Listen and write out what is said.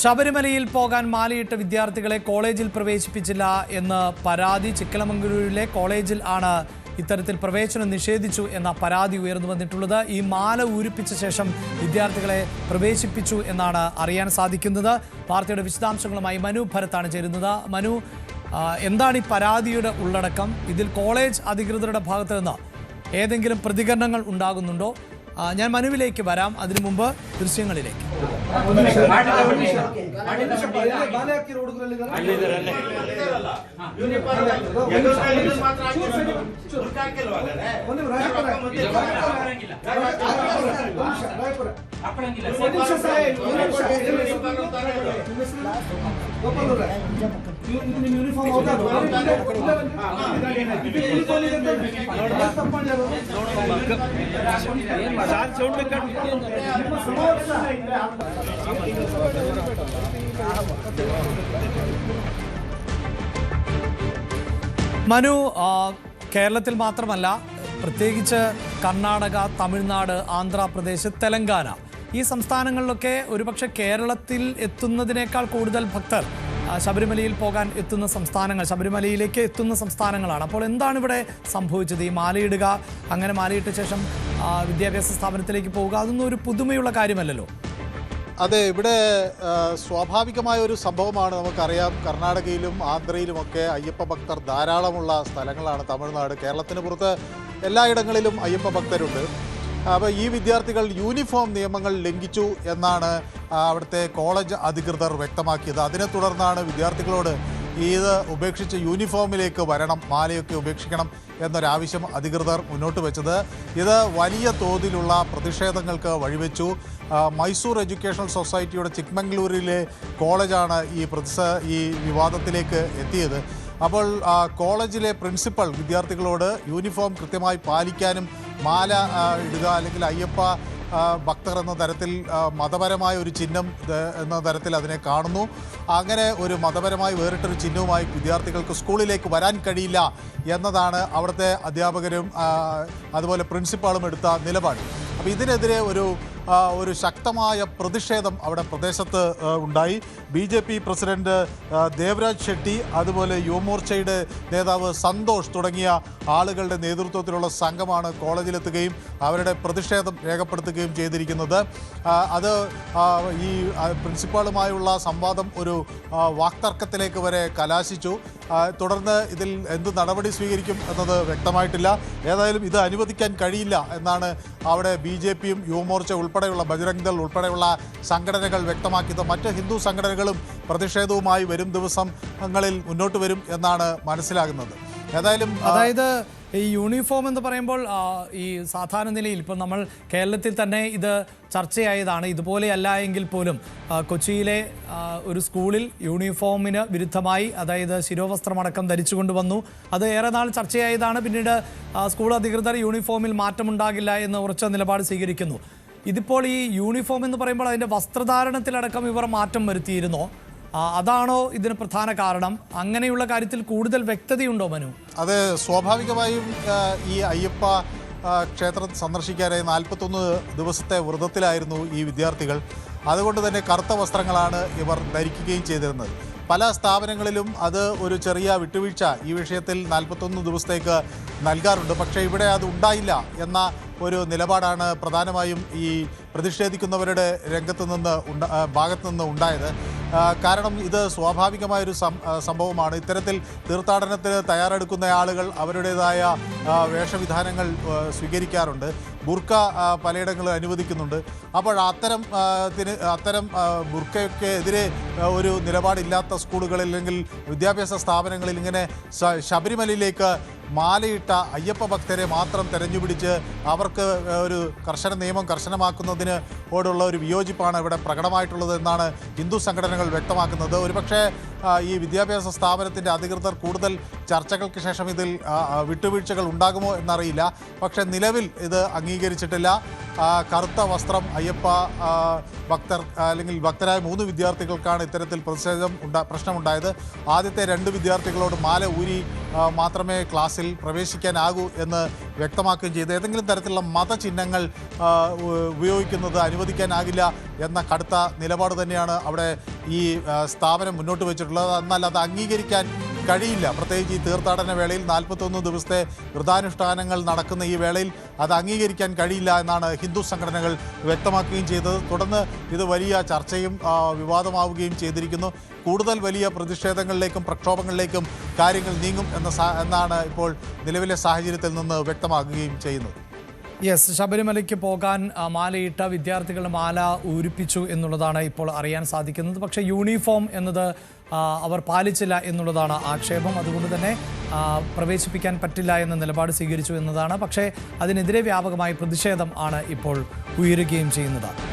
ശബരിമലയിൽ പോകാൻ മാലയിട്ട വിദ്യാർത്ഥികളെ കോളേജിൽ പ്രവേശിപ്പിച്ചില്ല എന്ന് പരാതി. ചിക്കലമംഗലൂരിലെ കോളേജിൽ ആണ് ഇത്തരത്തിൽ പ്രവേശനം നിഷേധിച്ചു എന്ന പരാതി ഉയർന്നു വന്നിട്ടുള്ളത്. ഈ മാല ഊരിപ്പിച്ച ശേഷം വിദ്യാർത്ഥികളെ പ്രവേശിപ്പിച്ചു എന്നാണ് അറിയാൻ സാധിക്കുന്നത്. വാർത്തയുടെ വിശദാംശങ്ങളുമായി മനു ഭരത്താണ് ചേരുന്നത്. മനു, എന്താണ് ഈ പരാതിയുടെ ഉള്ളടക്കം? ഇതിൽ കോളേജ് അധികൃതരുടെ ഭാഗത്ത് നിന്ന് ഏതെങ്കിലും പ്രതികരണങ്ങൾ ഉണ്ടാകുന്നുണ്ടോ? ഞാൻ മനുവിലേക്ക് വരാം, അതിനു മുമ്പ് ദൃശ്യങ്ങളിലേക്ക്. മനു, കേരളത്തിൽ മാത്രമല്ല, പ്രത്യേകിച്ച് കർണാടക, തമിഴ്നാട്, ആന്ധ്രാപ്രദേശ്, തെലങ്കാന ഈ സംസ്ഥാനങ്ങളിലൊക്കെ ഒരുപക്ഷെ കേരളത്തിൽ എത്തുന്നതിനേക്കാൾ കൂടുതൽ ഭക്തർ ശബരിമലയിൽ പോകാൻ എത്തുന്ന സംസ്ഥാനങ്ങൾ, ശബരിമലയിലേക്ക് എത്തുന്ന സംസ്ഥാനങ്ങളാണ്. അപ്പോൾ എന്താണ് ഇവിടെ സംഭവിച്ചത്? ഈ മാലയിടുക, അങ്ങനെ മാലയിട്ട ശേഷം വിദ്യാഭ്യാസ സ്ഥാപനത്തിലേക്ക് പോവുക, അതൊന്നും ഒരു പുതുമയുള്ള കാര്യമല്ലല്ലോ. അതെ, ഇവിടെ സ്വാഭാവികമായ ഒരു സംഭവമാണ്. നമുക്കറിയാം, കർണാടകയിലും ആന്ധ്രയിലുമൊക്കെ അയ്യപ്പ ഭക്തർ ധാരാളമുള്ള സ്ഥലങ്ങളാണ് തമിഴ്നാട്. കേരളത്തിന് പുറത്ത് എല്ലായിടങ്ങളിലും അയ്യപ്പ ഭക്തരുണ്ട്. അപ്പോൾ ഈ വിദ്യാർത്ഥികൾ യൂണിഫോം നിയമങ്ങൾ ലംഘിച്ചു എന്നാണ് അവിടുത്തെ കോളേജ് അധികൃതർ വ്യക്തമാക്കിയത്. അതിനെ തുടർന്നാണ് വിദ്യാർത്ഥികളോട് ഇത് ഉപേക്ഷിച്ച് യൂണിഫോമിലേക്ക് വരണം, മാലയൊക്കെ ഉപേക്ഷിക്കണം എന്നൊരാവശ്യം അധികൃതർ മുന്നോട്ട് വെച്ചത്. ഇത് വലിയ തോതിലുള്ള പ്രതിഷേധങ്ങൾക്ക് വഴിവെച്ചു. മൈസൂർ എഡ്യൂക്കേഷണൽ സൊസൈറ്റിയുടെ ചിക്മംഗ്ലൂരിലെ കോളേജാണ് ഈ വിവാദത്തിലേക്ക് എത്തിയത്. അപ്പോൾ കോളേജിലെ പ്രിൻസിപ്പൽ വിദ്യാർത്ഥികളോട് യൂണിഫോം കൃത്യമായി പാലിക്കാനും മാല ഇടുക, അല്ലെങ്കിൽ അയ്യപ്പ ഭക്തർ എന്ന തരത്തിൽ മതപരമായ ഒരു ചിഹ്നം എന്ന തരത്തിൽ അതിനെ കാണുന്നു. അങ്ങനെ ഒരു മതപരമായി വേറിട്ടൊരു ചിഹ്നവുമായി വിദ്യാർത്ഥികൾക്ക് സ്കൂളിലേക്ക് വരാൻ കഴിയില്ല എന്നതാണ് അവിടുത്തെ അധ്യാപകരും അതുപോലെ പ്രിൻസിപ്പാളും എടുത്ത നിലപാട്. അപ്പോൾ ഇതിനെതിരെ ഒരു ശക്തമായ പ്രതിഷേധം അവിടെ പ്രദേശത്ത് ഉണ്ടായി. BJP പ്രസിഡന്റ് ദേവരാജ് ഷെട്ടി, അതുപോലെ യുവമോർച്ചയുടെ നേതാവ് സന്തോഷ് തുടങ്ങിയ ആളുകളുടെ നേതൃത്വത്തിലുള്ള സംഘമാണ് കോളേജിലെത്തുകയും അവരുടെ പ്രതിഷേധം രേഖപ്പെടുത്തുകയും ചെയ്തിരിക്കുന്നത്. അത് ഈ പ്രിൻസിപ്പാളുമായുള്ള സംവാദം ഒരു വാക്തർക്കത്തിലേക്ക് വരെ കലാശിച്ചു. തുടർന്ന് ഇതിൽ എന്ത് നടപടി സ്വീകരിക്കും എന്നത് വ്യക്തമായിട്ടില്ല. ഏതായാലും ഇത് അനുവദിക്കാൻ കഴിയില്ല എന്നാണ് അവിടെ BJPയും യുവമോർച്ച ഉൾപ്പെടെയുള്ള ബജ്രംഗ് ദൾ ഉൾപ്പെടെയുള്ള സംഘടനകൾ വ്യക്തമാക്കിയത്. മറ്റ് ഹിന്ദു സംഘടനകളും പ്രതിഷേധവുമായി വരും ദിവസങ്ങളിൽ മുന്നോട്ട് വരും എന്നാണ് മനസ്സിലാകുന്നത്. അതായത് ഈ യൂണിഫോം എന്ന് പറയുമ്പോൾ ഈ സാധാരണ നിലയിൽ ഇപ്പോൾ നമ്മൾ കേരളത്തിൽ തന്നെ ഇത് ചർച്ചയായതാണ്. ഇതുപോലെയല്ല എങ്കിൽ പോലും കൊച്ചിയിലെ ഒരു സ്കൂളിൽ യൂണിഫോമിന് വിരുദ്ധമായി, അതായത് ശിരോവസ്ത്രമടക്കം ധരിച്ചുകൊണ്ട് വന്നു. അത് ഏറെ നാൾ ചർച്ചയായതാണ്. പിന്നീട് സ്കൂൾ അധികൃതർ യൂണിഫോമിൽ മാറ്റമുണ്ടാകില്ല എന്ന് ഉറച്ച നിലപാട് സ്വീകരിക്കുന്നു. ഇതിപ്പോൾ ഈ യൂണിഫോം എന്ന് പറയുമ്പോൾ അതിൻ്റെ വസ്ത്രധാരണത്തിലടക്കം ഇവർ മാറ്റം വരുത്തിയിരുന്നോ? അതാണോ ഇതിന് പ്രധാന കാരണം? അങ്ങനെയുള്ള കാര്യത്തിൽ കൂടുതൽ വ്യക്തതയുണ്ടോ മനു? അത് സ്വാഭാവികമായും ഈ അയ്യപ്പ ക്ഷേത്രം സന്ദർശിക്കാനായി 41 ദിവസത്തെ വ്രതത്തിലായിരുന്നു ഈ വിദ്യാർത്ഥികൾ. അതുകൊണ്ട് തന്നെ കറുത്ത വസ്ത്രങ്ങളാണ് ഇവർ ധരിക്കുകയും ചെയ്തിരുന്നത്. പല സ്ഥാപനങ്ങളിലും അത് ഒരു ചെറിയ വിട്ടുവീഴ്ച ഈ വിഷയത്തിൽ 41 ദിവസത്തേക്ക് നൽകാറുണ്ട്. പക്ഷേ ഇവിടെ അത് ഉണ്ടായില്ല എന്ന ഒരു നിലപാടാണ് പ്രധാനമായും ഈ പ്രതിഷേധിക്കുന്നവരുടെ ഭാഗത്തു നിന്ന് ഉണ്ടായത്. കാരണം ഇത് സ്വാഭാവികമായൊരു സംഭവമാണ്. ഇത്തരത്തിൽ തീർത്ഥാടനത്തിന് തയ്യാറെടുക്കുന്ന ആളുകൾ അവരുടേതായ വേഷവിധാനങ്ങൾ സ്വീകരിക്കാറുണ്ട്. ബുർക്ക പലയിടങ്ങളും അനുവദിക്കുന്നുണ്ട്. അപ്പോൾ അത്തരം ബുർക്കയ്ക്ക് എതിരെ ഒരു നിലപാടില്ലാത്ത സ്കൂളുകളിൽ അല്ലെങ്കിൽ വിദ്യാഭ്യാസ സ്ഥാപനങ്ങളിൽ ഇങ്ങനെ ശബരിമലയിലേക്ക് മാലയിട്ട അയ്യപ്പ ഭക്തരെ മാത്രം തെരഞ്ഞുപിടിച്ച് അവർക്ക് ഒരു നിയമം കർശനമാക്കുന്നതിനോടുള്ള ഒരു വിയോജിപ്പാണ് ഇവിടെ പ്രകടമായിട്ടുള്ളത് എന്നാണ് ഹിന്ദു സംഘടനകൾ വ്യക്തമാക്കുന്നത്. ഒരുപക്ഷെ ഈ വിദ്യാഭ്യാസ സ്ഥാപനത്തിൻ്റെ അധികൃതർ കൂടുതൽ ചർച്ചകൾക്ക് ശേഷം ഇതിൽ വിട്ടുവീഴ്ചകൾ ഉണ്ടാകുമോ എന്നറിയില്ല. പക്ഷേ നിലവിൽ ഇത് അംഗീകരിച്ചിട്ടില്ല. കറുത്ത വസ്ത്രം അയ്യപ്പ ഭക്തർ അല്ലെങ്കിൽ ഭക്തരായ 3 വിദ്യാർത്ഥികൾക്കാണ് ഇത്തരത്തിൽ പ്രശ്നമുണ്ടായത്. ആദ്യത്തെ 2 വിദ്യാർത്ഥികളോട് മാല ഊരി മാത്രമേ ക്ലാസ്സിൽ പ്രവേശിക്കാനാകൂ എന്ന് വ്യക്തമാക്കുകയും ചെയ്തു. ഏതെങ്കിലും തരത്തിലുള്ള മതചിഹ്നങ്ങൾ ഉപയോഗിക്കുന്നത് അനുവദിക്കാനാകില്ല എന്ന കടുത്ത നിലപാട് തന്നെയാണ് അവിടെ ഈ സ്ഥാപനം മുന്നോട്ട് വെച്ചിട്ടുള്ളത്. എന്നാൽ അത് അംഗീകരിക്കാൻ കഴിയില്ല. പ്രത്യേകിച്ച് ഈ തീർത്ഥാടന വേളയിൽ 41 ദിവസത്തെ വ്രതാനുഷ്ഠാനങ്ങൾ നടക്കുന്ന ഈ വേളയിൽ അത് അംഗീകരിക്കാൻ കഴിയില്ല എന്നാണ് ഹിന്ദു സംഘടനകൾ വ്യക്തമാക്കുകയും ചെയ്തത്. തുടർന്ന് ഇത് വലിയ ചർച്ചയും വിവാദമാവുകയും ചെയ്തിരിക്കുന്നു. കൂടുതൽ വലിയ പ്രതിഷേധങ്ങളിലേക്കും പ്രക്ഷോഭങ്ങളിലേക്കും കാര്യങ്ങൾ നീങ്ങും എന്നാണ് ഇപ്പോൾ നിലവിലെ സാഹചര്യത്തിൽ നിന്ന് വ്യക്തമാക്കുകയും ചെയ്യുന്നത്. യെസ്, ശബരിമലയ്ക്ക് പോകാൻ മാലയിട്ട വിദ്യാർത്ഥികളുടെ മാല ഊരിപ്പിച്ചു എന്നുള്ളതാണ് ഇപ്പോൾ അറിയാൻ സാധിക്കുന്നത്. പക്ഷേ യൂണിഫോം എന്നത് അവർ പാലിച്ചില്ല എന്നുള്ളതാണ് ആക്ഷേപം. അതുകൊണ്ട് തന്നെ പ്രവേശിപ്പിക്കാൻ പറ്റില്ല എന്ന നിലപാട് സ്വീകരിച്ചു എന്നതാണ്. പക്ഷേ അതിനെതിരെ വ്യാപകമായ പ്രതിഷേധം ആണ് ഇപ്പോൾ ഉയരുകയും ചെയ്യുന്നത്.